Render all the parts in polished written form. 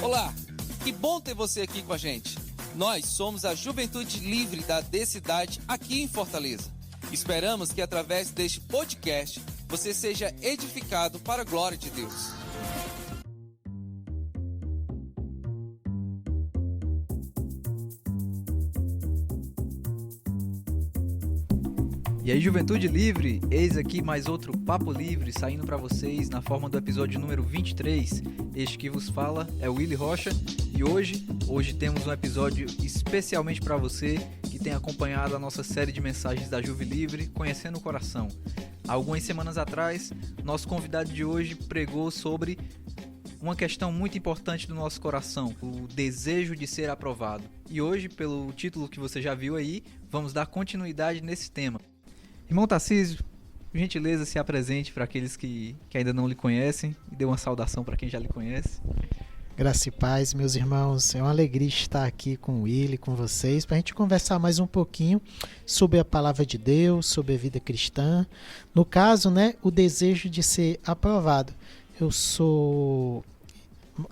Olá, que bom ter você aqui com a gente. Nós somos a Juventude Livre da D-Cidade aqui em Fortaleza. Esperamos que através deste podcast você seja edificado para a glória de Deus. E aí, Juventude Livre, eis aqui mais outro Papo Livre saindo para vocês na forma do episódio número 23. Este que vos fala é o Willy Rocha e hoje temos um episódio especialmente para você que tem acompanhado a nossa série de mensagens da Juve Livre, Conhecendo o Coração. Algumas semanas atrás, nosso convidado de hoje pregou sobre uma questão muito importante do nosso coração, o desejo de ser aprovado. E hoje, pelo título que você já viu aí, vamos dar continuidade nesse tema. Irmão Tarcísio, por gentileza, se apresente para aqueles que ainda não lhe conhecem e dê uma saudação para quem já lhe conhece. Graça e paz, meus irmãos. É uma alegria estar aqui com o Willy, com vocês, para a gente conversar mais um pouquinho sobre a palavra de Deus, sobre a vida cristã. No caso, o desejo de ser aprovado. Eu sou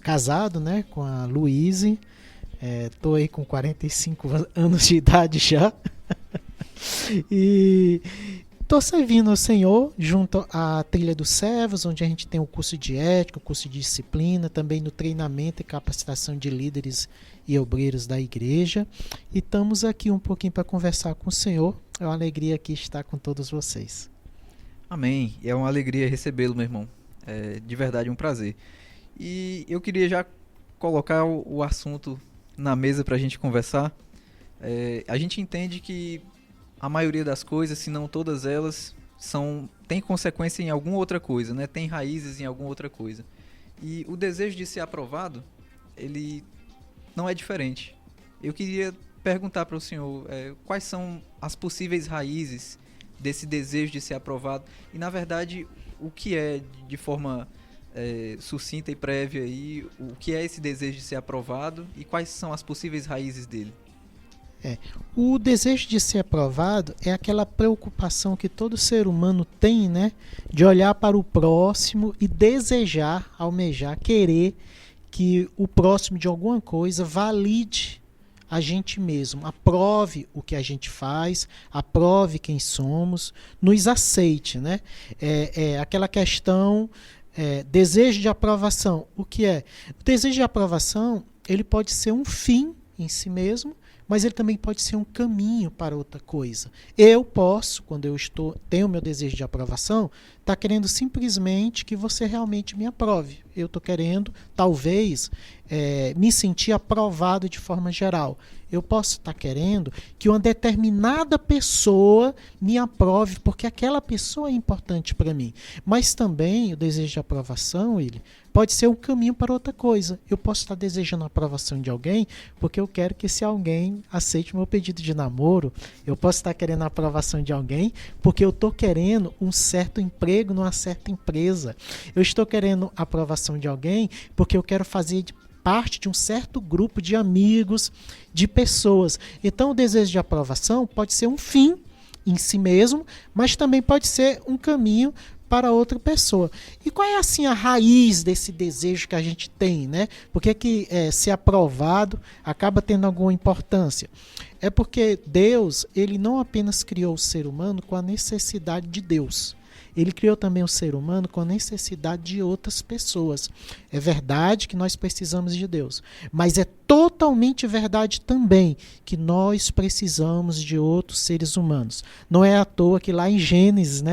casado, com a Luíse. Estou aí com 45 anos de idade já. E estou servindo ao Senhor junto à Trilha dos Servos, onde a gente tem o curso de ética, o curso de disciplina, também no treinamento e capacitação de líderes e obreiros da igreja. E estamos aqui um pouquinho para conversar com o Senhor. É uma alegria aqui estar com todos vocês. Amém. É uma alegria recebê-lo, meu irmão. É de verdade um prazer. E eu queria já colocar o assunto na mesa para a gente conversar. A gente entende que a maioria das coisas, se não todas elas, tem consequência em alguma outra coisa, tem raízes em alguma outra coisa. E o desejo de ser aprovado, ele não é diferente. Eu queria perguntar para o senhor quais são as possíveis raízes desse desejo de ser aprovado e, na verdade, o que é, de forma sucinta e prévia, aí, o que é esse desejo de ser aprovado e quais são as possíveis raízes dele. O desejo de ser aprovado é aquela preocupação que todo ser humano tem, de olhar para o próximo e desejar, almejar, querer que o próximo de alguma coisa valide a gente mesmo, aprove o que a gente faz, aprove quem somos, nos aceite, aquela questão, desejo de aprovação. O que é? O desejo de aprovação, ele pode ser um fim em si mesmo, mas ele também pode ser um caminho para outra coisa. Eu posso, quando eu tenho o meu desejo de aprovação, estar querendo simplesmente que você realmente me aprove. Eu estou querendo, talvez, me sentir aprovado de forma geral. Eu posso estar querendo que uma determinada pessoa me aprove, porque aquela pessoa é importante para mim. Mas também o desejo de aprovação, ele pode ser um caminho para outra coisa. Eu posso estar desejando a aprovação de alguém porque eu quero que esse alguém aceite o meu pedido de namoro. Eu posso estar querendo a aprovação de alguém porque eu estou querendo um certo emprego numa certa empresa. Eu estou querendo a aprovação de alguém porque eu quero fazer parte de um certo grupo de amigos, de pessoas. Então, o desejo de aprovação pode ser um fim em si mesmo, mas também pode ser um caminho para outra pessoa. E qual é assim a raiz desse desejo que a gente tem, Por que ser aprovado acaba tendo alguma importância? É porque Deus, ele não apenas criou o ser humano com a necessidade de Deus. Ele criou também o ser humano com a necessidade de outras pessoas. É verdade que nós precisamos de Deus, mas é totalmente verdade também que nós precisamos de outros seres humanos. Não é à toa que lá em Gênesis,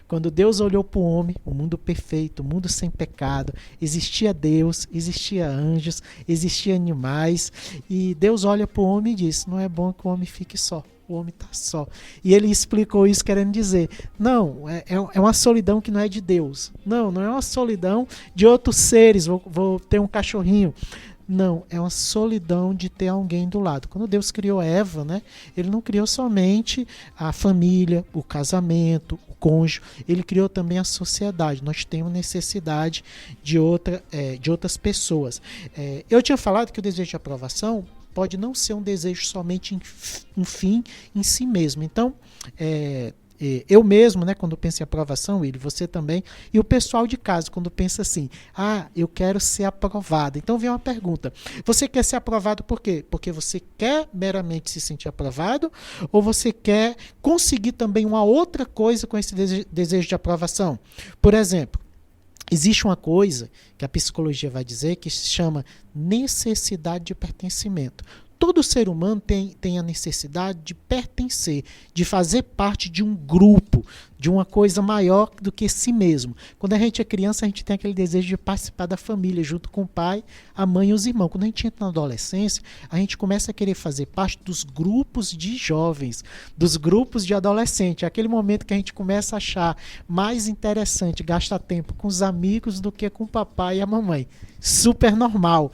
quando Deus olhou para o homem, o mundo perfeito, o mundo sem pecado, existia Deus, existia anjos, existia animais, e Deus olha para o homem e diz: não é bom que o homem fique só. O homem está só. E ele explicou isso querendo dizer, não, é uma solidão que não é de Deus. Não é uma solidão de outros seres, vou ter um cachorrinho. Não, é uma solidão de ter alguém do lado. Quando Deus criou Eva, né, ele não criou somente a família, o casamento, o cônjuge, ele criou também a sociedade. Nós temos necessidade de outras pessoas. Eu tinha falado que o desejo de aprovação pode não ser um desejo somente um fim em si mesmo. Então, eu mesmo, né, quando penso em aprovação, você também, e o pessoal de casa, quando pensa assim, eu quero ser aprovado. Então vem uma pergunta, você quer ser aprovado por quê? Porque você quer meramente se sentir aprovado, ou você quer conseguir também uma outra coisa com esse desejo de aprovação? Por exemplo, existe uma coisa que a psicologia vai dizer que se chama necessidade de pertencimento. Todo ser humano tem a necessidade de pertencer, de fazer parte de um grupo, de uma coisa maior do que si mesmo. Quando a gente é criança, a gente tem aquele desejo de participar da família, junto com o pai, a mãe e os irmãos. Quando a gente entra na adolescência, a gente começa a querer fazer parte dos grupos de jovens, dos grupos de adolescentes. É aquele momento que a gente começa a achar mais interessante gastar tempo com os amigos do que com o papai e a mamãe. Super normal.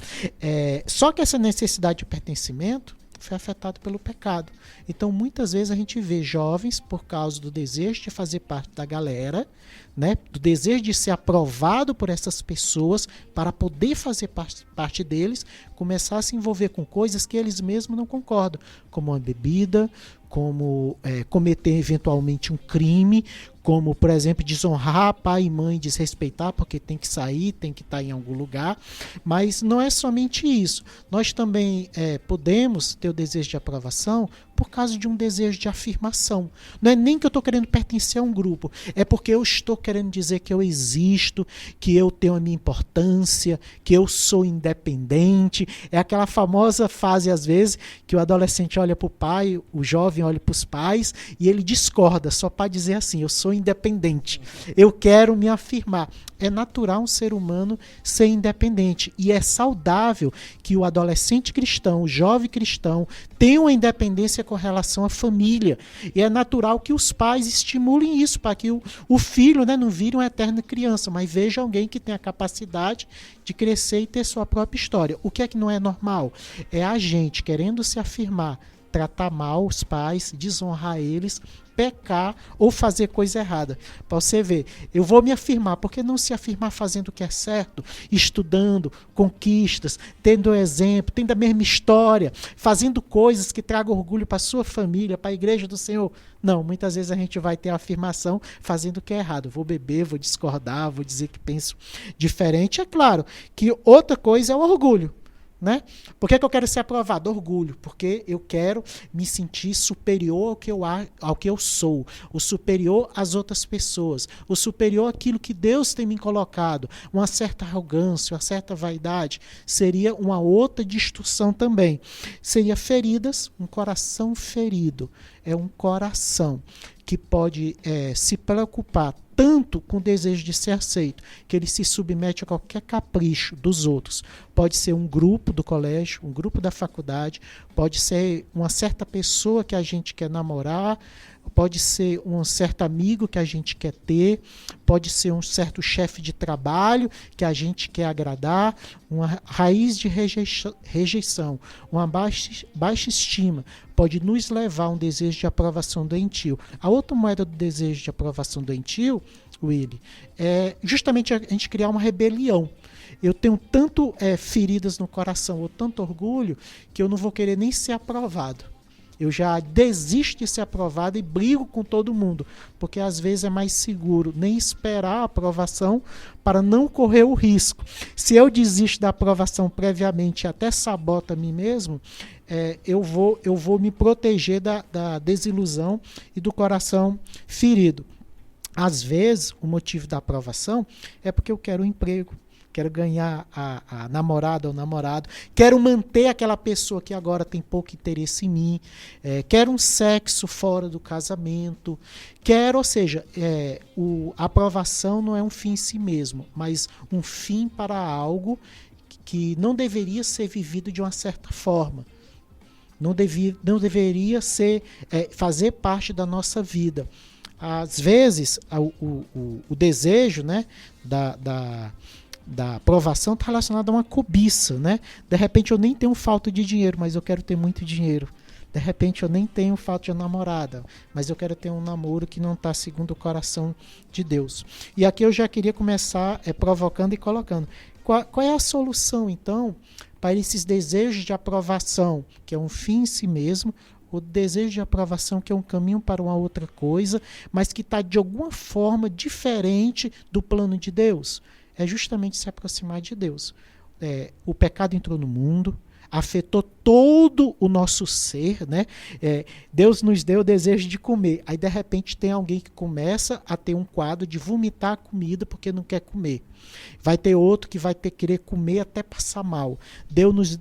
Só que essa necessidade de pertencimento foi afetado pelo pecado. Então, muitas vezes a gente vê jovens, por causa do desejo de fazer parte da galera, né, do desejo de ser aprovado por essas pessoas para poder fazer parte deles, começar a se envolver com coisas que eles mesmos não concordam, como uma bebida, como cometer eventualmente um crime, como, por exemplo, desonrar pai e mãe, desrespeitar porque tem que sair, tem que estar em algum lugar. Mas não é somente isso. Nós também podemos ter o desejo de aprovação por causa de um desejo de afirmação. Não é nem que eu estou querendo pertencer a um grupo, é porque eu estou querendo dizer que eu existo, que eu tenho a minha importância, que eu sou independente. É aquela famosa fase, às vezes, que o adolescente olha para o pai, o jovem olha para os pais e ele discorda, só para dizer assim, eu sou independente, eu quero me afirmar. É natural um ser humano ser independente e é saudável que o adolescente cristão, o jovem cristão, tenha uma independência com relação à família. E é natural que os pais estimulem isso para que o filho, né, não vire uma eterna criança, mas veja alguém que tem a capacidade de crescer e ter sua própria história. O que é que não é normal? É a gente querendo se afirmar, tratar mal os pais, desonrar eles, pecar ou fazer coisa errada. Para você ver, eu vou me afirmar, por que não se afirmar fazendo o que é certo, estudando, conquistas, tendo exemplo, tendo a mesma história, fazendo coisas que tragam orgulho para a sua família, para a igreja do Senhor? Não, muitas vezes a gente vai ter a afirmação fazendo o que é errado. Vou beber, vou discordar, vou dizer que penso diferente. É claro que outra coisa é o orgulho. Né? Por que eu quero ser aprovado? Orgulho, porque eu quero me sentir superior ao que eu sou, o superior às outras pessoas, o superior àquilo que Deus tem me colocado. Uma certa arrogância, uma certa vaidade seria uma outra distorção também. Seria feridas, um coração ferido. É um coração que pode se preocupar tanto com o desejo de ser aceito, que ele se submete a qualquer capricho dos outros. Pode ser um grupo do colégio, um grupo da faculdade, pode ser uma certa pessoa que a gente quer namorar, pode ser um certo amigo que a gente quer ter, pode ser um certo chefe de trabalho que a gente quer agradar, uma raiz de rejeição, uma baixa estima, pode nos levar a um desejo de aprovação doentio. A outra moeda do desejo de aprovação doentio, Willy, é justamente a gente criar uma rebelião. Eu tenho tanto feridas no coração ou tanto orgulho que eu não vou querer nem ser aprovado. Eu já desisto de ser aprovado e brigo com todo mundo, porque às vezes é mais seguro nem esperar a aprovação para não correr o risco. Se eu desisto da aprovação previamente e até saboto a mim mesmo, eu vou me proteger da desilusão e do coração ferido. Às vezes, o motivo da aprovação é porque eu quero um emprego, quero ganhar a namorada ou namorado, quero manter aquela pessoa que agora tem pouco interesse em mim, quero um sexo fora do casamento, ou seja, a aprovação não é um fim em si mesmo, mas um fim para algo que não deveria ser vivido de uma certa forma. Não deveria fazer parte da nossa vida. Às vezes, o desejo, né, da aprovação está relacionada a uma cobiça, né? De repente eu nem tenho falta de dinheiro, mas eu quero ter muito dinheiro. De repente eu nem tenho falta de namorada, mas eu quero ter um namoro que não está segundo o coração de Deus. E aqui eu já queria começar provocando e colocando. Qual é a solução, então, para esses desejos de aprovação, que é um fim em si mesmo, o desejo de aprovação que é um caminho para uma outra coisa, mas que está de alguma forma diferente do plano de Deus? É justamente se aproximar de Deus. O pecado entrou no mundo, afetou todo o nosso ser, né? Deus nos deu o desejo de comer. Aí, de repente, tem alguém que começa a ter um quadro de vomitar a comida porque não quer comer. Vai ter outro que vai querer comer até passar mal. Deus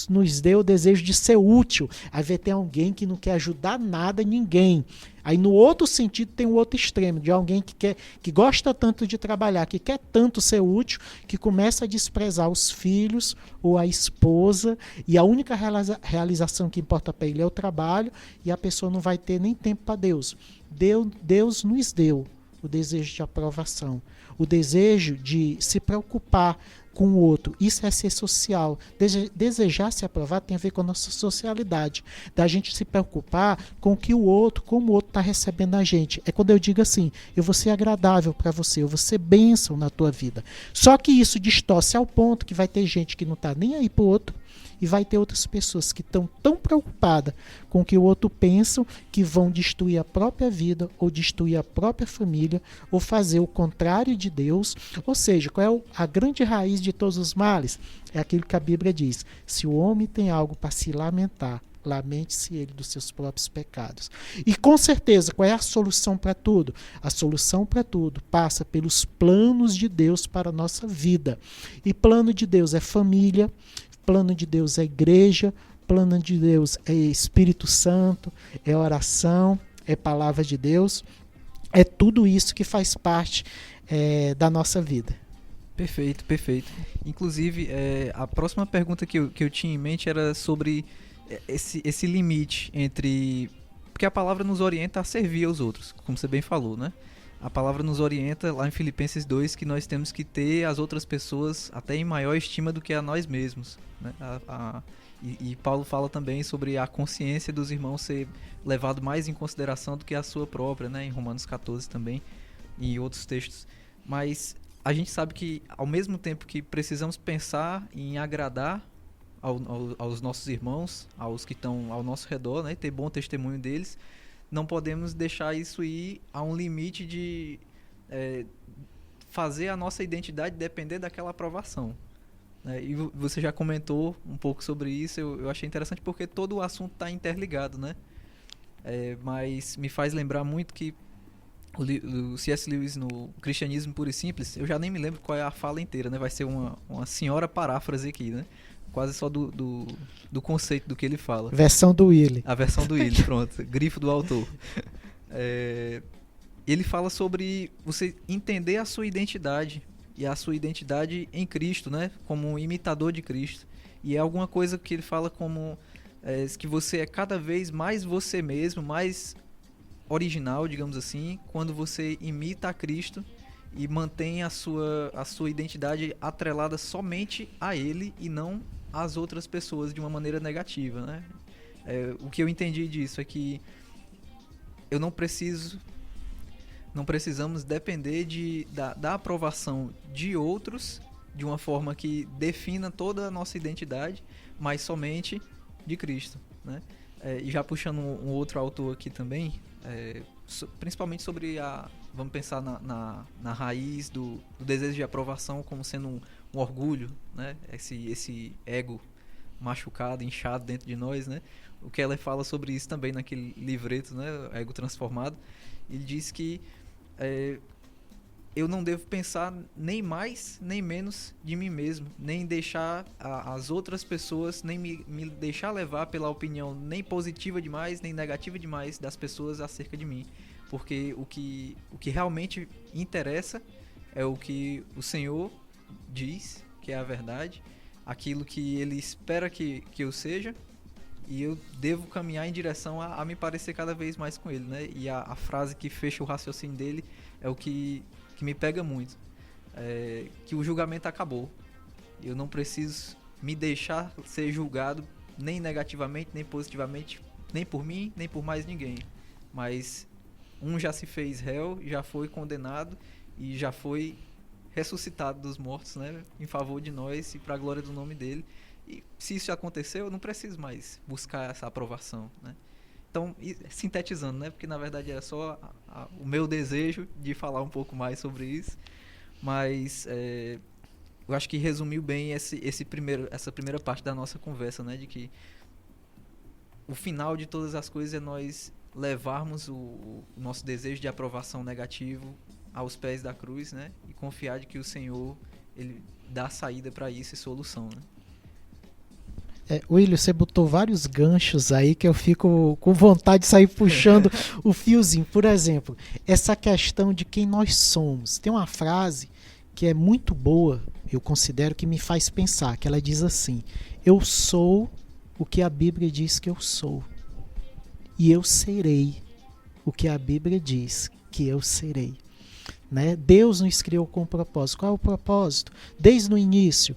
nos deu o desejo de ser útil. Aí vai ter alguém que não quer ajudar nada, ninguém. Aí no outro sentido tem o outro extremo, de alguém que gosta tanto de trabalhar, que quer tanto ser útil, que começa a desprezar os filhos ou a esposa, e a única realização que importa para ele é o trabalho, e a pessoa não vai ter nem tempo para Deus. Deus nos deu o desejo de aprovação, o desejo de se preocupar com o outro. Isso é ser social. Desejar ser aprovado tem a ver com a nossa socialidade, da gente se preocupar com o que o outro, como o outro está recebendo a gente. É quando eu digo assim, eu vou ser agradável para você, eu vou ser bênção na tua vida. Só que isso distorce ao ponto que vai ter gente que não está nem aí para o outro, e vai ter outras pessoas que estão tão preocupadas com o que o outro pensa que vão destruir a própria vida ou destruir a própria família ou fazer o contrário de Deus. Ou seja, qual é a grande raiz de todos os males? É aquilo que a Bíblia diz: se o homem tem algo para se lamentar, lamente-se ele dos seus próprios pecados. E com certeza, qual é a solução para tudo? A solução para tudo passa pelos planos de Deus para a nossa vida. E plano de Deus é família, plano de Deus é igreja, plano de Deus é Espírito Santo, é oração, é palavra de Deus, é tudo isso que faz parte da nossa vida. Perfeito, perfeito. Inclusive, a próxima pergunta que eu tinha em mente era sobre esse limite entre... Porque a palavra nos orienta a servir aos outros, como você bem falou, né? A palavra nos orienta lá em Filipenses 2 que nós temos que ter as outras pessoas até em maior estima do que a nós mesmos, né? E Paulo fala também sobre a consciência dos irmãos ser levado mais em consideração do que a sua própria, né? Em Romanos 14 também e em outros textos. Mas a gente sabe que ao mesmo tempo que precisamos pensar em agradar aos nossos irmãos, aos que estão ao nosso redor, né? Ter bom testemunho deles, não podemos deixar isso ir a um limite de fazer a nossa identidade depender daquela aprovação. E você já comentou um pouco sobre isso, eu achei interessante porque todo o assunto está interligado, né? Mas me faz lembrar muito que o C.S. Lewis no Cristianismo Puro e Simples, eu já nem me lembro qual é a fala inteira, né? Vai ser uma senhora paráfrase aqui, né? Quase só do conceito do que ele fala. Versão do Willy. A versão do Willy, pronto. Grifo do autor. Ele fala sobre você entender a sua identidade e a sua identidade em Cristo, né? Como um imitador de Cristo. E é alguma coisa que ele fala como que você é cada vez mais você mesmo, mais original, digamos assim, quando você imita a Cristo e mantém a sua identidade atrelada somente a Ele e não às outras pessoas de uma maneira negativa, né? O que eu entendi disso é que eu não precisamos depender da aprovação de outros de uma forma que defina toda a nossa identidade, mas somente de Cristo, né? E já puxando um outro autor aqui também, principalmente sobre vamos pensar na raiz do desejo de aprovação como sendo um orgulho, né? Esse ego machucado, inchado dentro de nós, né? O Keller fala sobre isso também naquele livreto, né? Ego Transformado. Ele diz que eu não devo pensar nem mais nem menos de mim mesmo, nem deixar as outras pessoas, nem me deixar levar pela opinião nem positiva demais, nem negativa demais das pessoas acerca de mim. Porque o que realmente interessa é o que o Senhor diz, que é a verdade, aquilo que Ele espera que eu seja, e eu devo caminhar em direção a me parecer cada vez mais com Ele, né? E a frase que fecha o raciocínio dele é o que me pega muito. que o julgamento acabou. Eu não preciso me deixar ser julgado nem negativamente, nem positivamente, nem por mim, nem por mais ninguém. Mas um já se fez réu, já foi condenado e já foi ressuscitado dos mortos, né, em favor de nós e para a glória do nome dele. E se isso já aconteceu, eu não preciso mais buscar essa aprovação, né? Então, sintetizando, né, porque na verdade era só o meu desejo de falar um pouco mais sobre isso, mas eu acho que resumiu bem essa primeira parte da nossa conversa, né, de que o final de todas as coisas é nós levarmos o nosso desejo de aprovação negativo aos pés da cruz, né, e confiar de que o Senhor, ele dá saída para isso e solução, né? William, você botou vários ganchos aí que eu fico com vontade de sair puxando o fiozinho. Por exemplo, essa questão de quem nós somos. Tem uma frase que é muito boa, eu considero, que me faz pensar, que ela diz assim: eu sou o que a Bíblia diz que eu sou, e eu serei o que a Bíblia diz que eu serei. Né? Deus nos criou com um propósito. Qual é o propósito? Desde o início,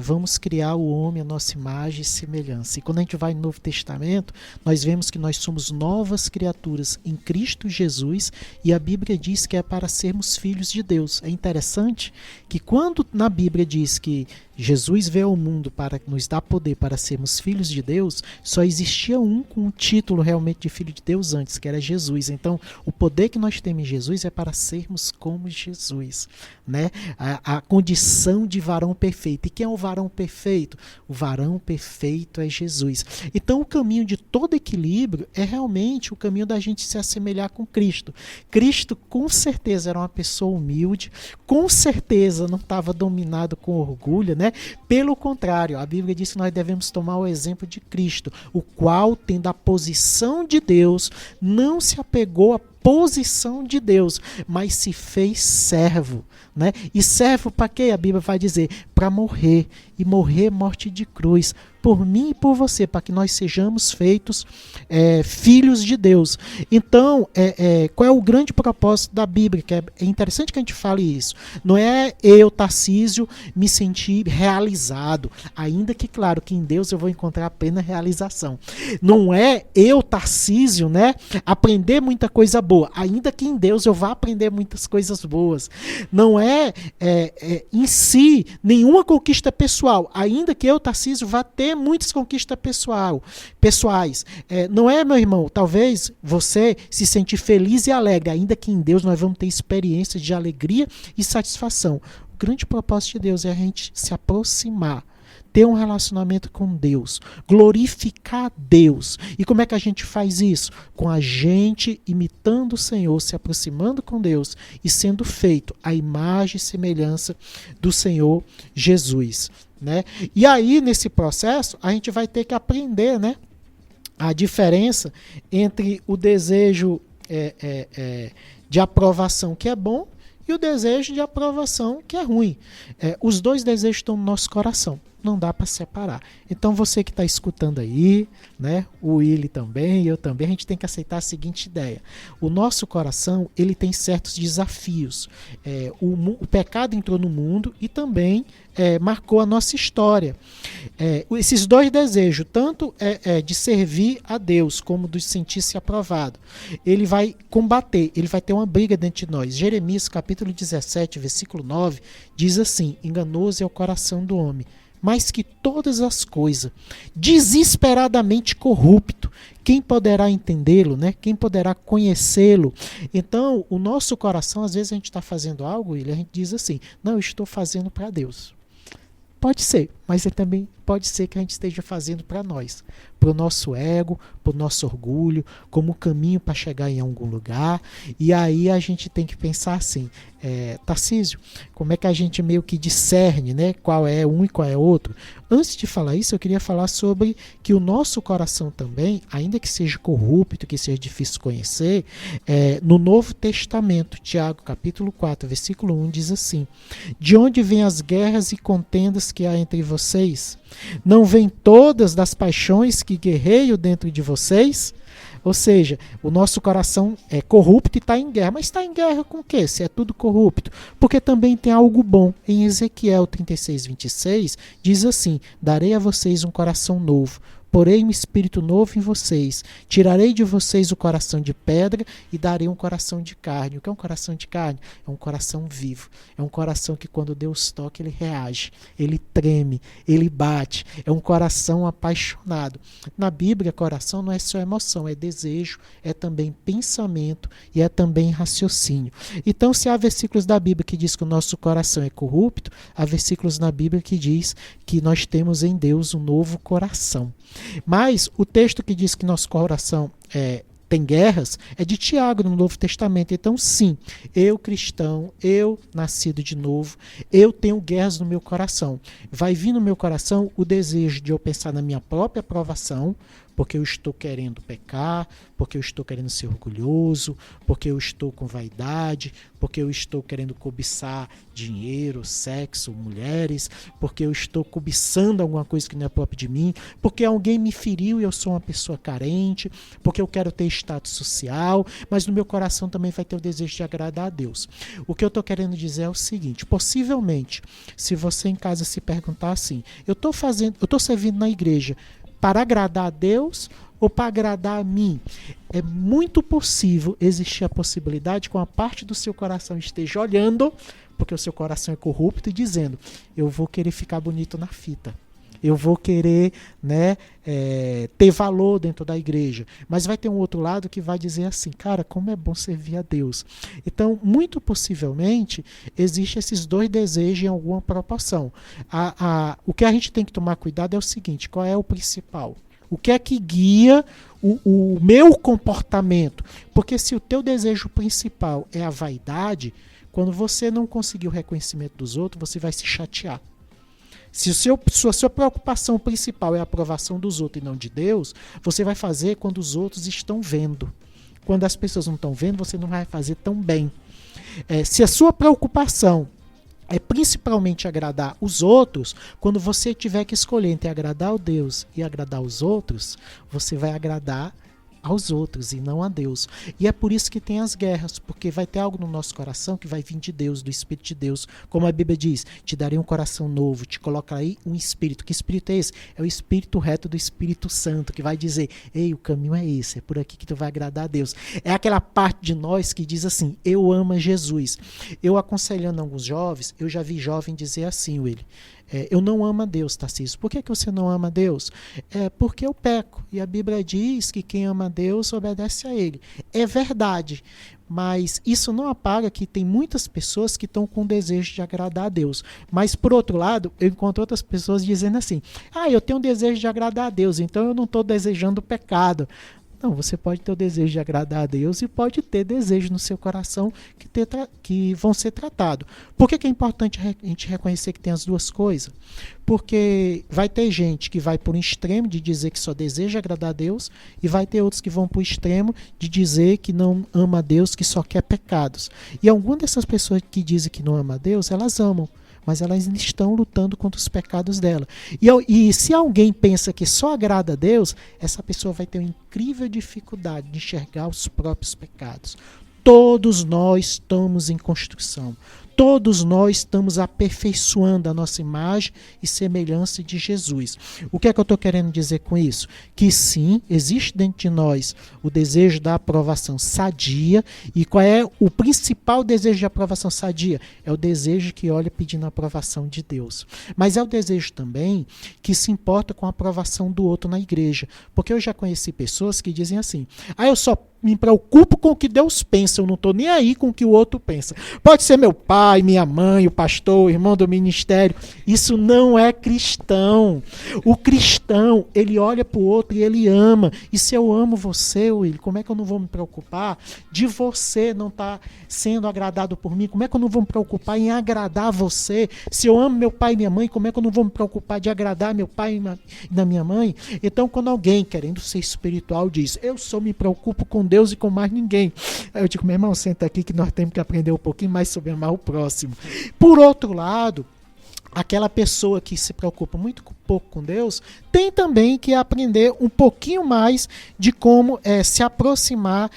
vamos criar o homem à nossa imagem e semelhança. E quando a gente vai no Novo Testamento, nós vemos que nós somos novas criaturas em Cristo Jesus, e a Bíblia diz que é para sermos filhos de Deus. É interessante que quando na Bíblia diz que Jesus veio ao mundo para nos dar poder para sermos filhos de Deus, só existia um com o título realmente de filho de Deus antes, que era Jesus. Então, o poder que nós temos em Jesus é para sermos como Jesus, né? A condição de varão perfeito. E quem é o varão perfeito? O varão perfeito é Jesus. Então, o caminho de todo equilíbrio é realmente o caminho da gente se assemelhar com Cristo. Cristo, com certeza, era uma pessoa humilde, com certeza não estava dominado com orgulho, né? Pelo contrário, a Bíblia diz que nós devemos tomar o exemplo de Cristo, o qual, tendo a posição de Deus, não se apegou à posição de Deus, mas se fez servo, né? E servo para quê? A Bíblia vai dizer, para morrer, e morrer morte de cruz, por mim e por você, para que nós sejamos feitos filhos de Deus. Então, qual é o grande propósito da Bíblia? Que é interessante que a gente fale isso. Não é eu, Tarcísio, me sentir realizado, ainda que, claro, que em Deus eu vou encontrar a plena realização. Não é eu, Tarcísio, né, aprender muita coisa boa, ainda que em Deus eu vá aprender muitas coisas boas. Não é em si nenhuma conquista pessoal, ainda que eu, Tarcísio, vá ter muitas conquistas pessoais. Não é, meu irmão, talvez você se sentir feliz e alegre, ainda que em Deus nós vamos ter experiências de alegria e satisfação. O grande propósito de Deus é a gente se aproximar, ter um relacionamento com Deus, glorificar Deus. E como é que a gente faz isso? Com a gente imitando o Senhor, se aproximando com Deus e sendo feito à imagem e semelhança do Senhor Jesus, né? E aí, nesse processo, a gente vai ter que aprender, né, a diferença entre o desejo de aprovação que é bom e o desejo de aprovação que é ruim. Os dois desejos estão no nosso coração. Não dá para separar. Então você que está escutando aí, né, o Willy também, eu também, a gente tem que aceitar a seguinte ideia. O nosso coração, ele tem certos desafios. O pecado entrou no mundo e também marcou a nossa história. Esses dois desejos, tanto de servir a Deus como de sentir-se aprovado, ele vai combater, ele vai ter uma briga dentro de nós. Jeremias capítulo 17, versículo 9, diz assim: enganoso é o coração do homem, mais que todas as coisas, desesperadamente corrupto. Quem poderá entendê-lo, né? Quem poderá conhecê-lo? Então, o nosso coração, às vezes a gente está fazendo algo e a gente diz assim, não, eu estou fazendo para Deus. Pode ser, mas também pode ser que a gente esteja fazendo para nós, para o nosso ego, para o nosso orgulho, como caminho para chegar em algum lugar. E aí a gente tem que pensar assim, Tarcísio, como é que a gente meio que discerne, né, qual é um e qual é outro? Antes de falar isso, eu queria falar sobre que o nosso coração também, ainda que seja corrupto, que seja difícil conhecer, no Novo Testamento, Tiago capítulo 4, versículo 1, diz assim: de onde vêm as guerras e contendas que há entre vocês? Não vêm todas das paixões que guerreiam dentro de vocês? Ou seja, o nosso coração é corrupto e está em guerra. Mas está em guerra com o quê? Se é tudo corrupto. Porque também tem algo bom. Em Ezequiel 36, 26, diz assim: darei a vocês um coração novo. Porei um espírito novo em vocês. Tirarei de vocês o coração de pedra e darei um coração de carne. O que é um coração de carne? É um coração vivo. É um coração que quando Deus toca, ele reage. Ele treme, ele bate. É um coração apaixonado. Na Bíblia, coração não é só emoção, é desejo, é também pensamento e é também raciocínio. Então, se há versículos da Bíblia que diz que o nosso coração é corrupto, há versículos na Bíblia que diz que nós temos em Deus um novo coração. Mas o texto que diz que nosso coração tem guerras é de Tiago, no Novo Testamento. Então, sim, eu cristão, eu nascido de novo, eu tenho guerras no meu coração. Vai vir no meu coração o desejo de eu pensar na minha própria aprovação, porque eu estou querendo pecar, porque eu estou querendo ser orgulhoso, porque eu estou com vaidade, porque eu estou querendo cobiçar dinheiro, sexo, mulheres, porque eu estou cobiçando alguma coisa que não é própria de mim, porque alguém me feriu e eu sou uma pessoa carente, porque eu quero ter status social, mas no meu coração também vai ter o desejo de agradar a Deus. O que eu estou querendo dizer é o seguinte: possivelmente, se você em casa se perguntar assim, eu estou servindo na igreja para agradar a Deus ou para agradar a mim? É muito possível existir a possibilidade que uma parte do seu coração esteja olhando, porque o seu coração é corrupto, e dizendo: eu vou querer ficar bonito na fita. Eu vou querer, ter valor dentro da igreja. Mas vai ter um outro lado que vai dizer assim: cara, como é bom servir a Deus. Então, muito possivelmente, existem esses dois desejos em alguma proporção. O que a gente tem que tomar cuidado é o seguinte: qual é o principal? O que é que guia o meu comportamento? Porque se o teu desejo principal é a vaidade, quando você não conseguir o reconhecimento dos outros, você vai se chatear. Se a sua preocupação principal é a aprovação dos outros e não de Deus, você vai fazer quando os outros estão vendo. Quando as pessoas não estão vendo, você não vai fazer tão bem. Se a sua preocupação é principalmente agradar os outros, quando você tiver que escolher entre agradar a Deus e agradar os outros, você vai agradar aos outros e não a Deus. E é por isso que tem as guerras, porque vai ter algo no nosso coração que vai vir de Deus, do Espírito de Deus. Como a Bíblia diz: te darei um coração novo, te colocarei um espírito. Que espírito é esse? É o espírito reto do Espírito Santo, que vai dizer: ei, o caminho é esse, é por aqui que tu vai agradar a Deus. É aquela parte de nós que diz assim: eu amo a Jesus. Eu aconselhando alguns jovens, eu já vi jovem dizer assim, Willy: eu não amo a Deus, Tarcísio. Por que você não ama a Deus? Porque eu peco. E a Bíblia diz que quem ama a Deus obedece a Ele. É verdade. Mas isso não apaga que tem muitas pessoas que estão com desejo de agradar a Deus. Mas, por outro lado, eu encontro outras pessoas dizendo assim: eu tenho desejo de agradar a Deus, então eu não estou desejando o pecado. Não, você pode ter o desejo de agradar a Deus e pode ter desejo no seu coração que vão ser tratados. Por que é importante a gente reconhecer que tem as duas coisas? Porque vai ter gente que vai por um extremo de dizer que só deseja agradar a Deus, e vai ter outros que vão por extremo de dizer que não ama a Deus, que só quer pecados. E algumas dessas pessoas que dizem que não ama a Deus, elas amam, mas elas estão lutando contra os pecados dela. E se alguém pensa que só agrada a Deus, essa pessoa vai ter uma incrível dificuldade de enxergar os próprios pecados. Todos nós estamos em construção. Todos nós estamos aperfeiçoando a nossa imagem e semelhança de Jesus. O que é que eu estou querendo dizer com isso? Que sim, existe dentro de nós o desejo da aprovação sadia. E qual é o principal desejo de aprovação sadia? É o desejo que olha pedindo a aprovação de Deus. Mas é o desejo também que se importa com a aprovação do outro na igreja. Porque eu já conheci pessoas que dizem assim: eu só me preocupo com o que Deus pensa, eu não estou nem aí com o que o outro pensa. Pode ser meu pai, minha mãe, o pastor, o irmão do ministério. Isso não é cristão. O cristão, ele olha para o outro e ele ama. E se eu amo você, Will, como é que eu não vou me preocupar de você não estar sendo agradado por mim? Como é que eu não vou me preocupar em agradar você? Se eu amo meu pai e minha mãe, como é que eu não vou me preocupar de agradar meu pai e minha mãe? Então, quando alguém, querendo ser espiritual, diz: eu só me preocupo com Deus e com mais ninguém, aí eu digo: meu irmão, senta aqui que nós temos que aprender um pouquinho mais sobre amar o próximo. Por outro lado, aquela pessoa que se preocupa muito pouco com Deus tem também que aprender um pouquinho mais de como se aproximar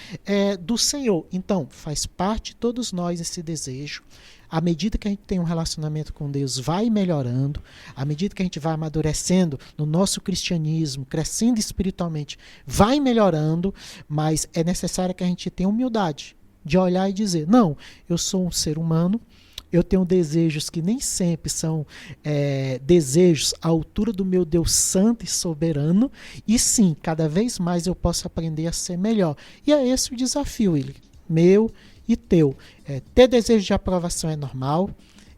do Senhor. Então, faz parte de todos nós esse desejo. À medida que a gente tem um relacionamento com Deus, vai melhorando. À medida que a gente vai amadurecendo no nosso cristianismo, crescendo espiritualmente, vai melhorando. Mas é necessário que a gente tenha humildade de olhar e dizer, não, eu sou um ser humano, eu tenho desejos que nem sempre são desejos à altura do meu Deus santo e soberano. E sim, cada vez mais eu posso aprender a ser melhor. E é esse o desafio, meu e teu. Ter desejo de aprovação é normal,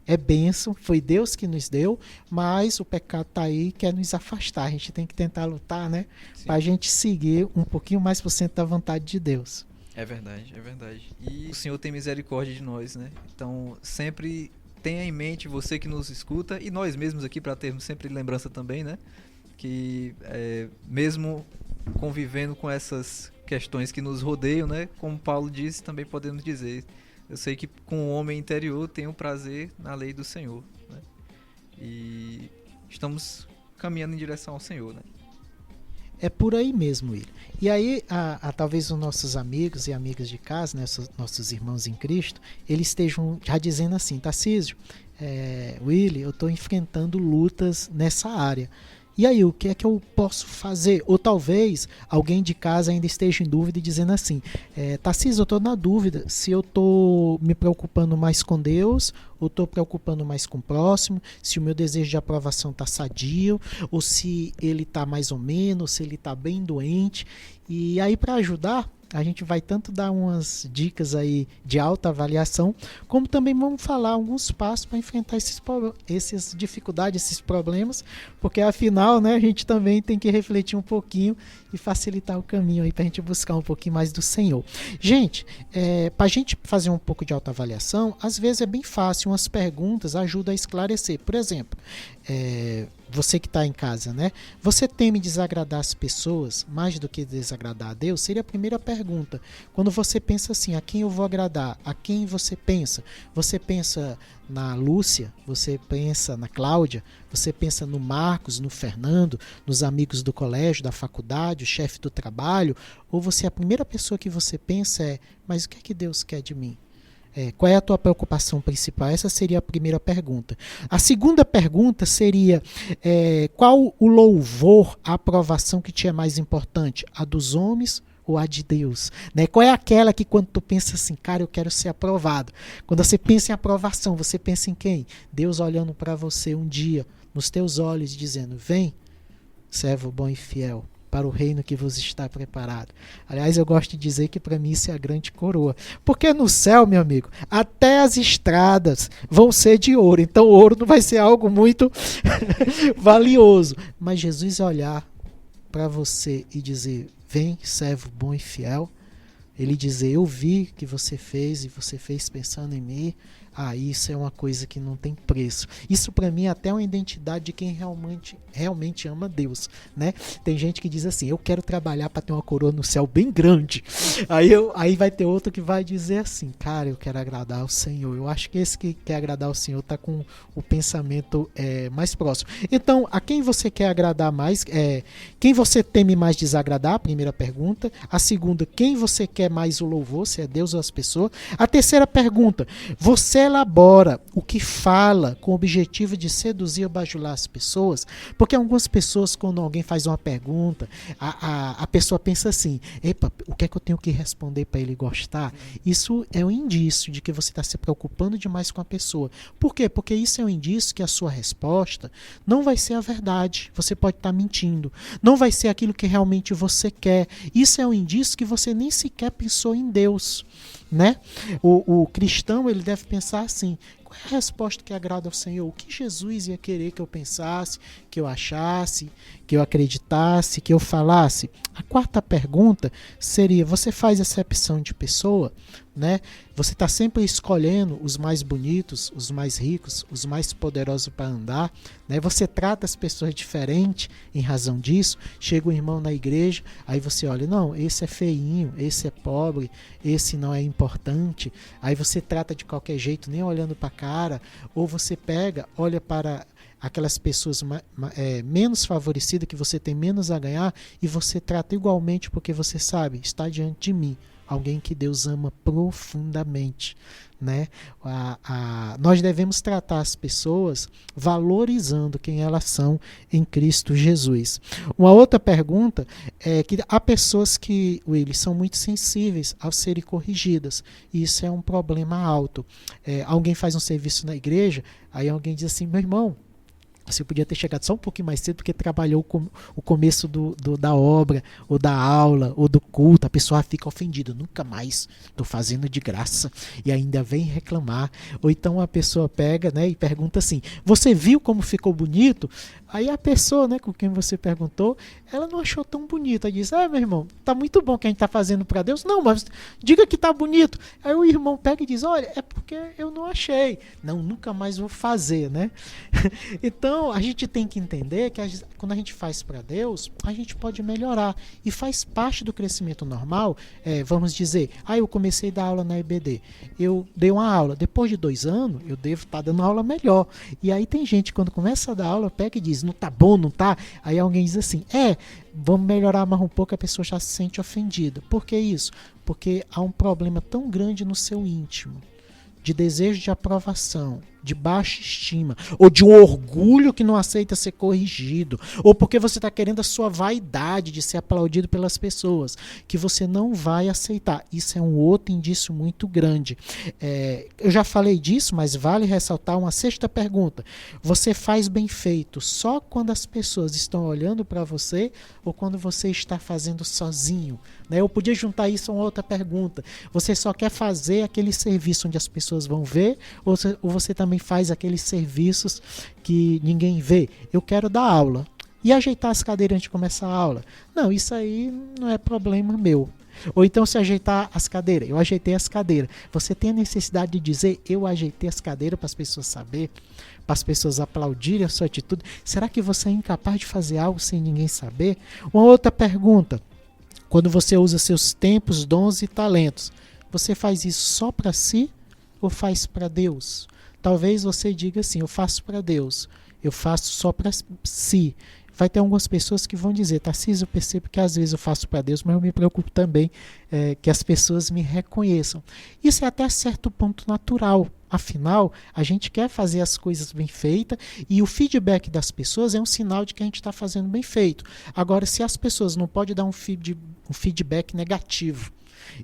é bênção, foi Deus que nos deu, mas o pecado está aí, quer nos afastar. A gente tem que tentar lutar, né? Para a gente seguir um pouquinho mais por cento da vontade de Deus. É verdade, é verdade. E o Senhor tem misericórdia de nós, né? Então, sempre tenha em mente, você que nos escuta, e nós mesmos aqui, para termos sempre lembrança também, né? Que mesmo convivendo com essas questões que nos rodeiam, né? Como Paulo disse, também podemos dizer, eu sei que com o homem interior tenho prazer na lei do Senhor, né? E estamos caminhando em direção ao Senhor, né? É por aí mesmo, William. E aí, talvez os nossos amigos e amigas de casa, né, nossos irmãos em Cristo, eles estejam já dizendo assim, Tarcísio, William, eu estou enfrentando lutas nessa área. E aí, o que é que eu posso fazer? Ou talvez alguém de casa ainda esteja em dúvida e dizendo assim, Tarcísio, eu estou na dúvida se eu estou me preocupando mais com Deus ou estou preocupando mais com o próximo, se o meu desejo de aprovação está sadio, ou se ele está mais ou menos, se ele está bem doente. E aí, para ajudar, a gente vai tanto dar umas dicas aí de autoavaliação, como também vamos falar alguns passos para enfrentar essas dificuldades, esses problemas, porque afinal, né, a gente também tem que refletir um pouquinho e facilitar o caminho aí para a gente buscar um pouquinho mais do Senhor. Gente, para a gente fazer um pouco de autoavaliação, às vezes é bem fácil, umas perguntas ajudam a esclarecer. Por exemplo, você que está em casa, né? Você teme desagradar as pessoas mais do que desagradar a Deus? Seria a primeira pergunta. Quando você pensa assim, a quem eu vou agradar? A quem você pensa? Você pensa na Lúcia? Você pensa na Cláudia? Você pensa no Marcos, no Fernando, nos amigos do colégio, da faculdade, o chefe do trabalho? Ou a primeira pessoa que você pensa mas o que é que Deus quer de mim? Qual é a tua preocupação principal? Essa seria a primeira pergunta. A segunda pergunta seria, qual o louvor, a aprovação que te é mais importante? A dos homens ou a de Deus? Né? Qual é aquela que quando tu pensa assim, cara, eu quero ser aprovado? Quando você pensa em aprovação, você pensa em quem? Deus olhando para você um dia, nos teus olhos, dizendo, vem, servo bom e fiel, para o reino que vos está preparado. Aliás, eu gosto de dizer que para mim isso é a grande coroa. Porque no céu, meu amigo, até as estradas vão ser de ouro. Então o ouro não vai ser algo muito valioso. Mas Jesus olhar para você e dizer, vem, servo bom e fiel. Ele dizer, eu vi que você fez e você fez pensando em mim. Isso é uma coisa que não tem preço. Isso para mim é até uma identidade de quem realmente ama Deus, né? Tem gente que diz assim, eu quero trabalhar para ter uma coroa no céu bem grande. Aí vai ter outro que vai dizer assim, cara, eu quero agradar ao Senhor. Eu acho que esse que quer agradar ao Senhor está com o pensamento mais próximo. Então, a quem você quer agradar mais? Quem você teme mais desagradar? A primeira pergunta. A segunda, quem você quer mais o louvor? Se é Deus ou as pessoas? A terceira pergunta, você elabora o que fala com o objetivo de seduzir ou bajular as pessoas? Porque algumas pessoas, quando alguém faz uma pergunta, a pessoa pensa assim, epa, o que é que eu tenho que responder para ele gostar? Isso é um indício de que você está se preocupando demais com a pessoa. Por quê? Porque isso é um indício que a sua resposta não vai ser a verdade. Você pode estar mentindo. Não vai ser aquilo que realmente você quer. Isso é um indício que você nem sequer pensou em Deus, né? O cristão, ele deve pensar assim, qual é a resposta que agrada ao Senhor? O que Jesus ia querer que eu pensasse, que eu achasse, que eu acreditasse, que eu falasse? A quarta pergunta seria, você faz acepção de pessoa, né? Você está sempre escolhendo os mais bonitos, os mais ricos, os mais poderosos para andar, né? Você trata as pessoas diferente em razão disso. Chega um irmão na igreja, aí você olha, não, esse é feinho, esse é pobre, esse não é importante. Aí você trata de qualquer jeito, nem olhando para cá, cara, ou você pega, olha para aquelas pessoas menos favorecidas, que você tem menos a ganhar, e você trata igualmente, porque você sabe, está diante de mim alguém que Deus ama profundamente, né? Nós devemos tratar as pessoas valorizando quem elas são em Cristo Jesus. Uma outra pergunta é que há pessoas que, Willy, são muito sensíveis ao serem corrigidas, e isso é um problema alto. Alguém faz um serviço na igreja, aí alguém diz assim: meu irmão, você podia ter chegado só um pouquinho mais cedo, porque trabalhou o começo da obra, ou da aula, ou do culto. A pessoa fica ofendida. Nunca mais estou fazendo de graça. E ainda vem reclamar. Ou então a pessoa pega, né, e pergunta assim: você viu como ficou bonito? Aí a pessoa, né, com quem você perguntou, ela não achou tão bonito. Aí diz: meu irmão, tá muito bom que a gente está fazendo para Deus. Não, mas diga que tá bonito. Aí o irmão pega e diz: olha, é porque eu não achei. Não, nunca mais vou fazer, né? Então, a gente tem que entender que quando a gente faz para Deus, a gente pode melhorar. E faz parte do crescimento normal. Vamos dizer, eu comecei a dar aula na EBD. Eu dei uma aula. Depois de 2 anos, eu devo estar dando aula melhor. E aí tem gente, quando começa a dar aula, pega e diz: não tá bom, não tá? Aí alguém diz assim: vamos melhorar mais um pouco, a pessoa já se sente ofendida. Por que isso? Porque há um problema tão grande no seu íntimo, de desejo de aprovação, de baixa estima, ou de um orgulho que não aceita ser corrigido, ou porque você está querendo a sua vaidade de ser aplaudido pelas pessoas, que você não vai aceitar. Isso é um outro indício muito grande. Eu já falei disso, mas vale ressaltar uma sexta pergunta. Você faz bem feito só quando as pessoas estão olhando para você, ou quando você está fazendo sozinho? Né? Eu podia juntar isso a uma outra pergunta. Você só quer fazer aquele serviço onde as pessoas vão ver, ou você também faz aqueles serviços que ninguém vê? Eu quero dar aula e ajeitar as cadeiras antes de começar a aula. Não, isso aí não é problema meu. Ou então, se ajeitar as cadeiras, eu ajeitei as cadeiras. Você tem a necessidade de dizer: eu ajeitei as cadeiras, para as pessoas saberem, para as pessoas aplaudirem a sua atitude? Será que você é incapaz de fazer algo sem ninguém saber? Uma outra pergunta: quando você usa seus tempos, dons e talentos, você faz isso só para si ou faz para Deus? Talvez você diga assim: eu faço para Deus, eu faço só para si. Vai ter algumas pessoas que vão dizer: Tarcísio, eu percebo que às vezes eu faço para Deus, mas eu me preocupo também que as pessoas me reconheçam. Isso é até certo ponto natural. Afinal, a gente quer fazer as coisas bem feitas, e o feedback das pessoas é um sinal de que a gente está fazendo bem feito. Agora, se as pessoas não podem dar um feedback negativo,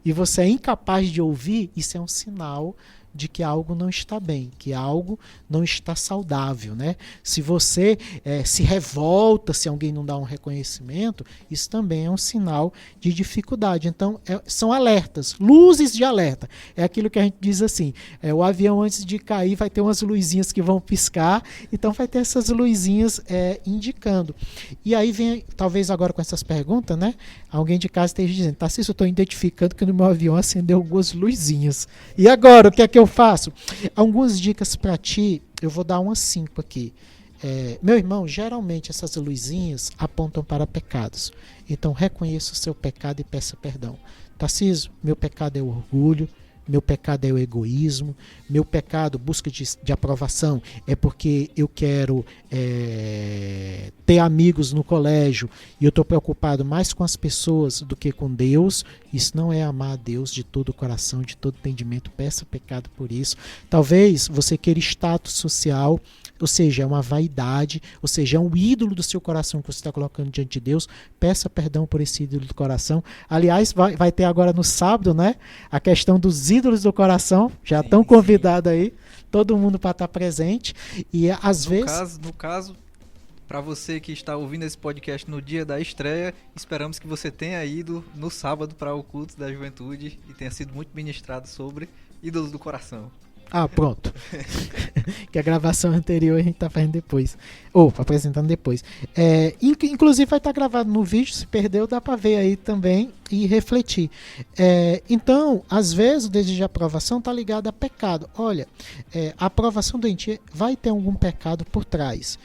e você é incapaz de ouvir, isso é um sinal de que algo não está bem, que algo não está saudável, né? Se você se revolta se alguém não dá um reconhecimento, isso também é um sinal de dificuldade. Então, são alertas, luzes de alerta. É aquilo que a gente diz assim: o avião, antes de cair, vai ter umas luzinhas que vão piscar, então vai ter essas luzinhas indicando. E aí vem, talvez agora com essas perguntas, né? Alguém de casa esteja dizendo: Tarcísio, eu estou identificando que no meu avião acendeu algumas luzinhas. E agora, o que é que eu faço? Algumas dicas para ti, eu vou dar umas 5 aqui. Meu irmão, geralmente essas luzinhas apontam para pecados. Então, reconheça o seu pecado e peça perdão. Tarcísio, meu pecado é o orgulho, meu pecado é o egoísmo, meu pecado, busca de aprovação, é porque eu quero ter amigos no colégio e eu estou preocupado mais com as pessoas do que com Deus. Isso não é amar a Deus de todo o coração, de todo entendimento. Peça pecado por isso. Talvez você queira status social, ou seja, é uma vaidade, ou seja, é um ídolo do seu coração que você está colocando diante de Deus. Peça perdão por esse ídolo do coração. Aliás, vai ter agora no sábado, né, a questão dos ídolos do coração. Já estão convidados aí, todo mundo para estar presente. E às vezes... No caso, para você que está ouvindo esse podcast no dia da estreia, esperamos que você tenha ido no sábado para o culto da juventude e tenha sido muito ministrado sobre ídolos do coração. Pronto. Que a gravação anterior a gente tá fazendo depois. Ou apresentando depois. Inclusive vai estar gravado no vídeo. Se perdeu, dá para ver aí também e refletir. Então, às vezes, o desejo de aprovação está ligado a pecado. Olha, a aprovação doentia vai ter algum pecado por trás.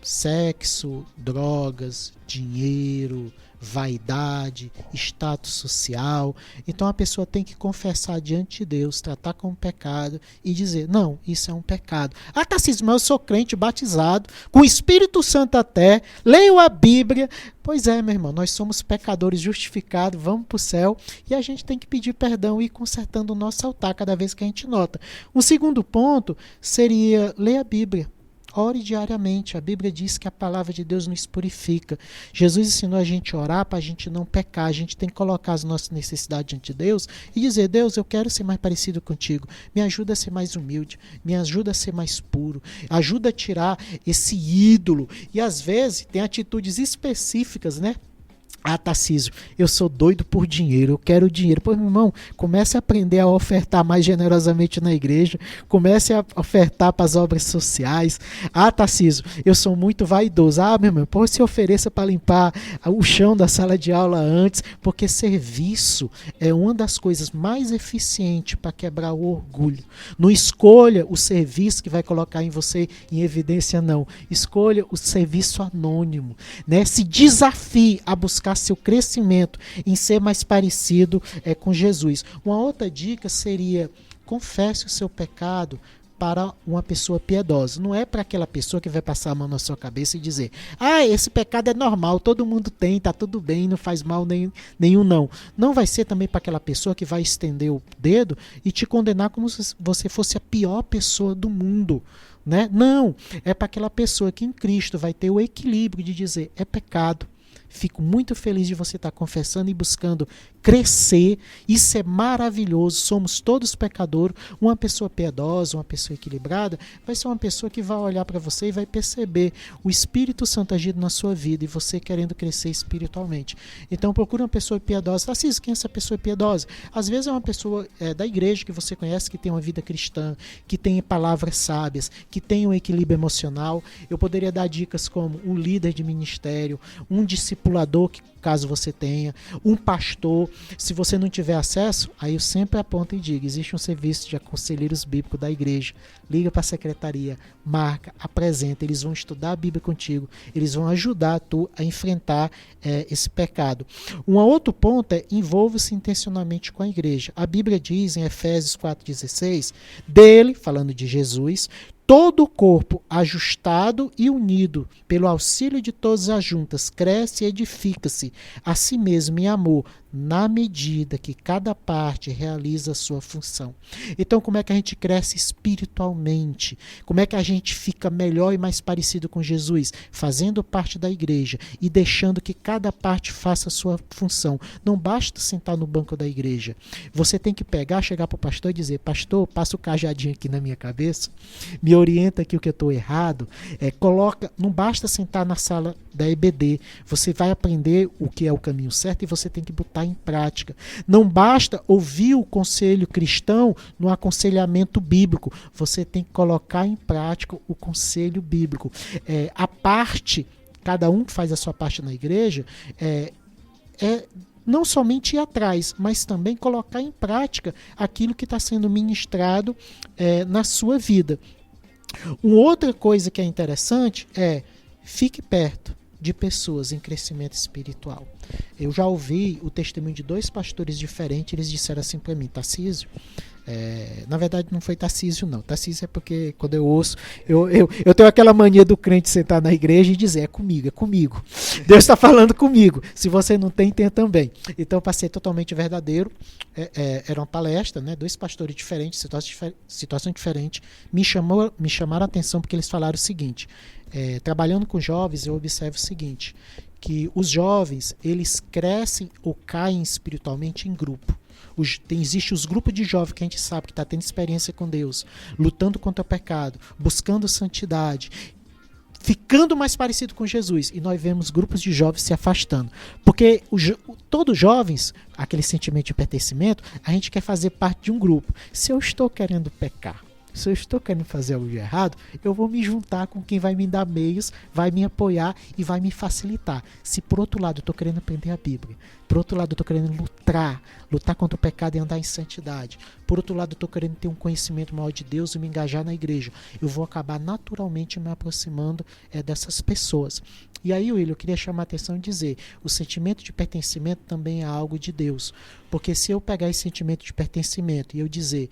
Sexo, drogas, dinheiro, vaidade, status social. Então a pessoa tem que confessar diante de Deus, tratar como pecado e dizer, não, isso é um pecado. Ah, Tarcísio, mas eu sou crente batizado, com o Espírito Santo até, leio a Bíblia. Pois é, meu irmão, nós somos pecadores justificados, vamos para o céu e a gente tem que pedir perdão e ir consertando o nosso altar cada vez que a gente nota. Um segundo ponto seria ler a Bíblia. Ore diariamente. A Bíblia diz que a palavra de Deus nos purifica. Jesus ensinou a gente a orar para a gente não pecar. A gente tem que colocar as nossas necessidades diante de Deus e dizer, Deus, eu quero ser mais parecido contigo. Me ajuda a ser mais humilde. Me ajuda a ser mais puro. Ajuda a tirar esse ídolo. E às vezes tem atitudes específicas, né? Ah, Tarcísio, eu sou doido por dinheiro, eu quero dinheiro. Pô, meu irmão, comece a aprender a ofertar mais generosamente na igreja, comece a ofertar para as obras sociais. Ah, Tarcísio, eu sou muito vaidoso. Ah, meu irmão, pô, se ofereça para limpar o chão da sala de aula antes, porque serviço é uma das coisas mais eficientes para quebrar o orgulho. Não escolha o serviço que vai colocar em você em evidência, não. Escolha o serviço anônimo, né? Se desafie a buscar seu crescimento em ser mais parecido com Jesus. Uma outra dica seria, confesse o seu pecado para uma pessoa piedosa. Não é para aquela pessoa que vai passar a mão na sua cabeça e dizer, ah, esse pecado é normal, todo mundo tem, tá tudo bem, não faz mal nenhum não. Não vai ser também para aquela pessoa que vai estender o dedo e te condenar como se você fosse a pior pessoa do mundo. Né? Não, é para aquela pessoa que em Cristo vai ter o equilíbrio de dizer, é pecado. Fico muito feliz de você estar confessando e buscando crescer. Isso é maravilhoso. Somos todos pecadores. Uma pessoa piedosa, uma pessoa equilibrada, vai ser uma pessoa que vai olhar para você e vai perceber o Espírito Santo agindo na sua vida e você querendo crescer espiritualmente. Então procure uma pessoa piedosa. Assis, quem é essa pessoa piedosa? Às vezes é uma pessoa da igreja que você conhece, que tem uma vida cristã, que tem palavras sábias, que tem um equilíbrio emocional. Eu poderia dar dicas como um líder de ministério, um discipulador, que caso você tenha, um pastor. Se você não tiver acesso, aí eu sempre aponto e digo, existe um serviço de conselheiros bíblicos da igreja. Liga para a secretaria, marca, apresenta, eles vão estudar a Bíblia contigo, eles vão ajudar tu a enfrentar esse pecado. Um outro ponto é, envolva-se intencionalmente com a igreja. A Bíblia diz em Efésios 4,16, dele, falando de Jesus, todo o corpo ajustado e unido pelo auxílio de todas as juntas cresce e edifica-se a si mesmo em amor, na medida que cada parte realiza a sua função. Então, como é que a gente cresce espiritualmente? Como é que a gente fica melhor e mais parecido com Jesus? Fazendo parte da igreja e deixando que cada parte faça a sua função. Não basta sentar no banco da igreja. Você tem que pegar, chegar para o pastor e dizer, pastor, passa o cajadinho aqui na minha cabeça, me orienta aqui o que eu estou errado, não basta sentar na sala da EBD, você vai aprender o que é o caminho certo e você tem que botar em prática. Não basta ouvir o conselho cristão no aconselhamento bíblico, você tem que colocar em prática o conselho bíblico. A parte, cada um que faz a sua parte na igreja, não somente ir atrás, mas também colocar em prática aquilo que está sendo ministrado na sua vida. Uma outra coisa que é interessante é, fique perto de pessoas em crescimento espiritual. Eu já ouvi o testemunho de 2 pastores diferentes, eles disseram assim para mim, Tarcísio, na verdade não foi Tarcísio não, Tarcísio é porque quando eu ouço, eu tenho aquela mania do crente sentar na igreja e dizer, é comigo, Deus está falando comigo, se você não tem, tenha também. Então para ser totalmente verdadeiro, era uma palestra, né, 2 pastores diferentes, situação diferente, me chamaram a atenção porque eles falaram o seguinte, trabalhando com jovens eu observo o seguinte, que os jovens eles crescem ou caem espiritualmente em grupo. Existem os grupos de jovens que a gente sabe que está tendo experiência com Deus, lutando contra o pecado, buscando santidade, ficando mais parecido com Jesus. E nós vemos grupos de jovens se afastando. Porque todos jovens, aquele sentimento de pertencimento, a gente quer fazer parte de um grupo. Se eu estou querendo pecar, se eu estou querendo fazer algo de errado, eu vou me juntar com quem vai me dar meios, vai me apoiar e vai me facilitar. Se por outro lado eu estou querendo aprender a Bíblia, por outro lado eu estou querendo lutar contra o pecado e andar em santidade, por outro lado eu estou querendo ter um conhecimento maior de Deus e me engajar na igreja, eu vou acabar naturalmente me aproximando dessas pessoas. E aí, Will, eu queria chamar a atenção e dizer, o sentimento de pertencimento também é algo de Deus. Porque se eu pegar esse sentimento de pertencimento e eu dizer,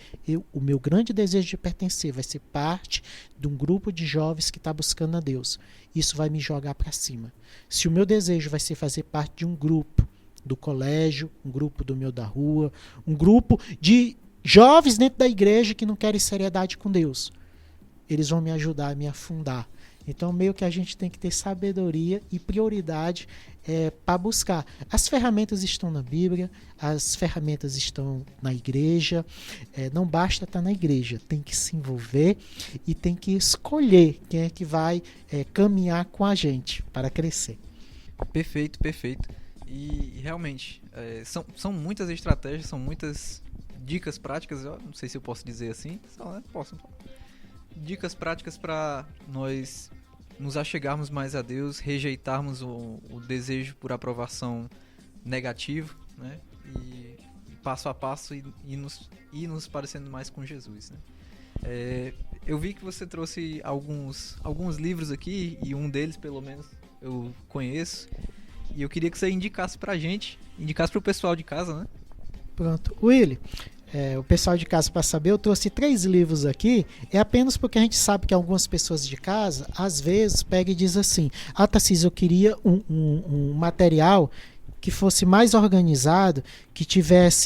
o meu grande desejo de pertencer vai ser parte de um grupo de jovens que está buscando a Deus, isso vai me jogar para cima. Se o meu desejo vai ser fazer parte de um grupo do colégio, um grupo do meu da rua, um grupo de jovens dentro da igreja que não querem seriedade com Deus, eles vão me ajudar a me afundar. Então, meio que a gente tem que ter sabedoria e prioridade para buscar. As ferramentas estão na Bíblia, as ferramentas estão na igreja. Não basta estar na igreja, tem que se envolver e tem que escolher quem é que vai caminhar com a gente para crescer. Perfeito, perfeito. E realmente, são muitas estratégias, são muitas dicas práticas, eu não sei se eu posso dizer assim, posso. Dicas práticas para nós nos achegarmos mais a Deus, rejeitarmos o desejo por aprovação negativo, né? E passo a passo ir nos parecendo mais com Jesus, né? Eu vi que você trouxe alguns livros aqui, e um deles, pelo menos, eu conheço, e eu queria que você indicasse pra gente, indicasse pro pessoal de casa, né? Pronto. Willy, o pessoal de casa, para saber, eu trouxe 3 livros aqui, é apenas porque a gente sabe que algumas pessoas de casa, às vezes, pega e diz assim, Tarcísio, eu queria um material que fosse mais organizado, que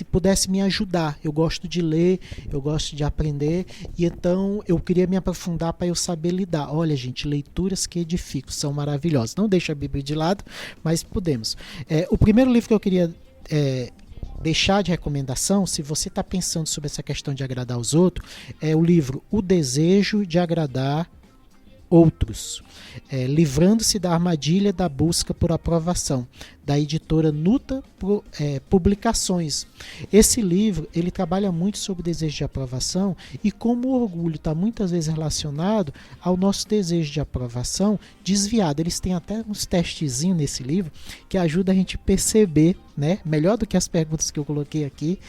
pudesse me ajudar. Eu gosto de ler, eu gosto de aprender, e então eu queria me aprofundar para eu saber lidar. Olha, gente, leituras que edificam, são maravilhosas. Não deixa a Bíblia de lado, mas podemos. O primeiro livro que eu queria deixar de recomendação, se você está pensando sobre essa questão de agradar os outros, é o livro O Desejo de Agradar Outros, livrando-se da armadilha da busca por aprovação, da editora Nuta Publicações. Esse livro ele trabalha muito sobre o desejo de aprovação e como o orgulho está muitas vezes relacionado ao nosso desejo de aprovação desviado. Eles têm até uns testezinhos nesse livro que ajuda a gente a perceber, né, melhor do que as perguntas que eu coloquei aqui,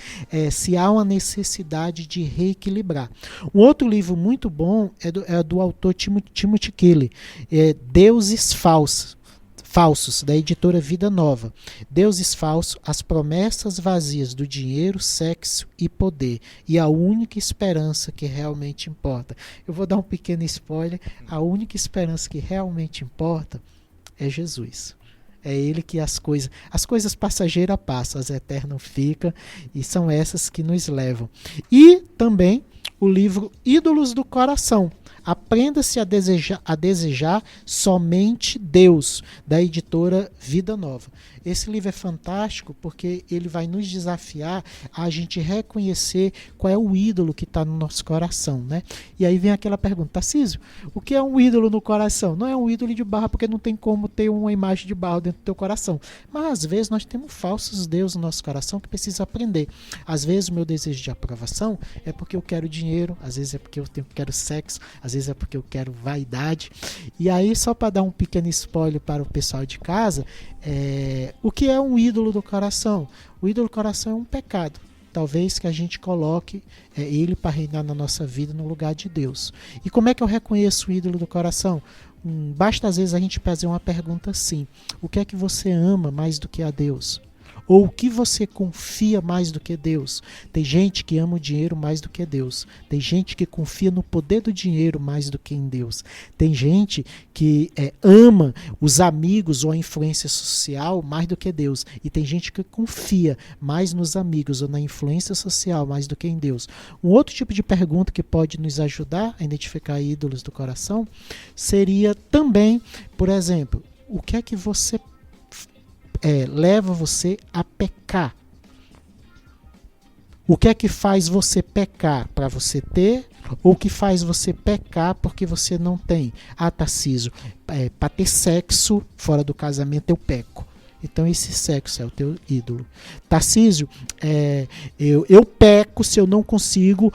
se há uma necessidade de reequilibrar. Um outro livro muito bom é do autor Timothy Keller, Deuses Falsos, da editora Vida Nova. Deuses falsos, as promessas vazias do dinheiro, sexo e poder, e a única esperança que realmente importa. Eu vou dar um pequeno spoiler, a única esperança que realmente importa é Jesus. É ele que as coisas passageiras passam, as eternas ficam, e são essas que nos levam. E também o livro Ídolos do Coração. Aprenda-se a desejar somente Deus, da editora Vida Nova. Esse livro é fantástico porque ele vai nos desafiar a gente reconhecer qual é o ídolo que está no nosso coração, né? E aí vem aquela pergunta, Tarcísio, o que é um ídolo no coração? Não é um ídolo de barro, porque não tem como ter uma imagem de barro dentro do teu coração. Mas às vezes nós temos falsos deuses no nosso coração que precisa aprender. Às vezes o meu desejo de aprovação é porque eu quero dinheiro, às vezes é porque eu quero sexo, às vezes é porque eu quero vaidade. E aí, só para dar um pequeno spoiler para o pessoal de casa, o que é um ídolo do coração? O ídolo do coração é um pecado. Talvez que a gente coloque ele para reinar na nossa vida no lugar de Deus. E como é que eu reconheço o ídolo do coração? Basta às vezes a gente fazer uma pergunta assim: o que é que você ama mais do que a Deus? Ou o que você confia mais do que Deus? Tem gente que ama o dinheiro mais do que Deus. Tem gente que confia no poder do dinheiro mais do que em Deus. Tem gente que ama os amigos ou a influência social mais do que Deus. E tem gente que confia mais nos amigos ou na influência social mais do que em Deus. Um outro tipo de pergunta que pode nos ajudar a identificar ídolos do coração seria também, por exemplo, o que é que você leva você a pecar? O que é que faz você pecar para você ter, ou que faz você pecar porque você não tem? Tarcísio, para ter sexo fora do casamento eu peco. Então esse sexo é o teu ídolo. Tarcísio, eu peco se eu não consigo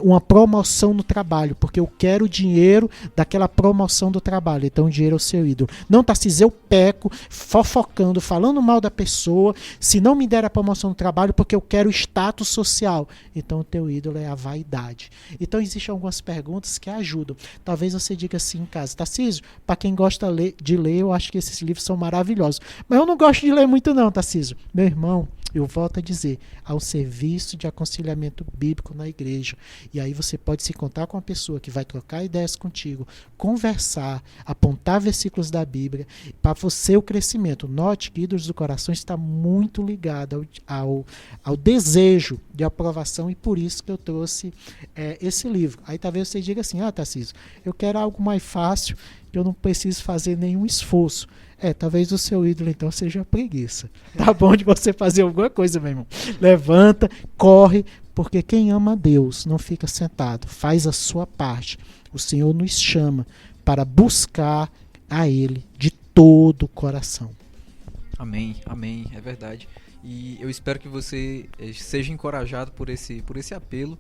uma promoção no trabalho, porque eu quero o dinheiro daquela promoção do trabalho. Então o dinheiro é o seu ídolo. Não, Tarcísio, eu peco fofocando, falando mal da pessoa, se não me der a promoção no trabalho, porque eu quero status social. Então o teu ídolo é a vaidade. Então existem algumas perguntas que ajudam. Talvez você diga assim em casa: Tarcísio, para quem gosta de ler, eu acho que esses livros são maravilhosos. Mas eu não gosto de ler muito não, Tarcísio. Meu irmão, eu volto a dizer, ao serviço de aconselhamento bíblico na igreja. E aí você pode se encontrar com uma pessoa que vai trocar ideias contigo, conversar, apontar versículos da Bíblia, para você o crescimento. Note que Ídolos do Coração está muito ligado ao desejo de aprovação, e por isso que eu trouxe esse livro. Aí talvez você diga assim: Tarcísio, eu quero algo mais fácil, que eu não preciso fazer nenhum esforço. Talvez o seu ídolo então seja a preguiça. Tá bom de você fazer alguma coisa, meu irmão. Levanta, corre, porque quem ama a Deus não fica sentado, faz a sua parte. O Senhor nos chama para buscar a Ele de todo o coração. Amém, amém, é verdade. E eu espero que você seja encorajado por esse apelo.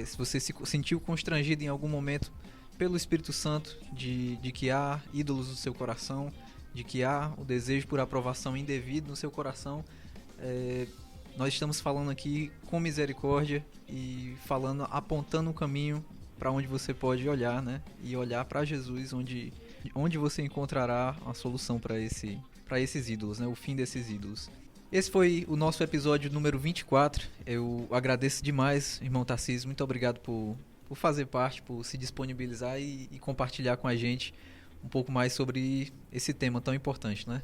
Se você se sentiu constrangido em algum momento pelo Espírito Santo de que há ídolos no seu coração, de que há o desejo por aprovação indevido no seu coração, nós estamos falando aqui com misericórdia e apontando um caminho para onde você pode olhar, né? E olhar para Jesus, onde você encontrará a solução para esses ídolos, né? O fim desses ídolos. Esse foi o nosso episódio número 24. Eu agradeço demais, irmão Tarcísio. Muito obrigado por fazer parte, por se disponibilizar e compartilhar com a gente um pouco mais sobre esse tema tão importante, né?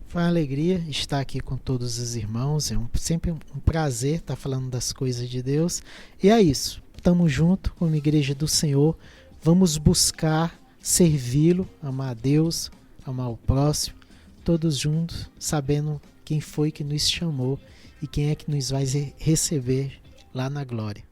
Foi uma alegria estar aqui com todos os irmãos. Sempre um prazer estar falando das coisas de Deus. E é isso. Estamos juntos como Igreja do Senhor. Vamos buscar servi-lo, amar a Deus, amar o próximo, todos juntos, sabendo quem foi que nos chamou e quem é que nos vai receber lá na glória.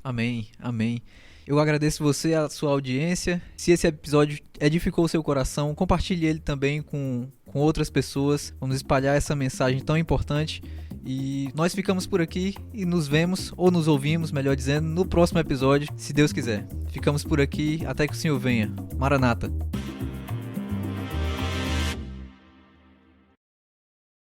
Amém, amém. Eu agradeço você, a sua audiência. Se esse episódio edificou o seu coração, compartilhe ele também com outras pessoas. Vamos espalhar essa mensagem tão importante. E nós ficamos por aqui e nos vemos, ou nos ouvimos, melhor dizendo, no próximo episódio, se Deus quiser. Ficamos por aqui até que o Senhor venha. Maranata.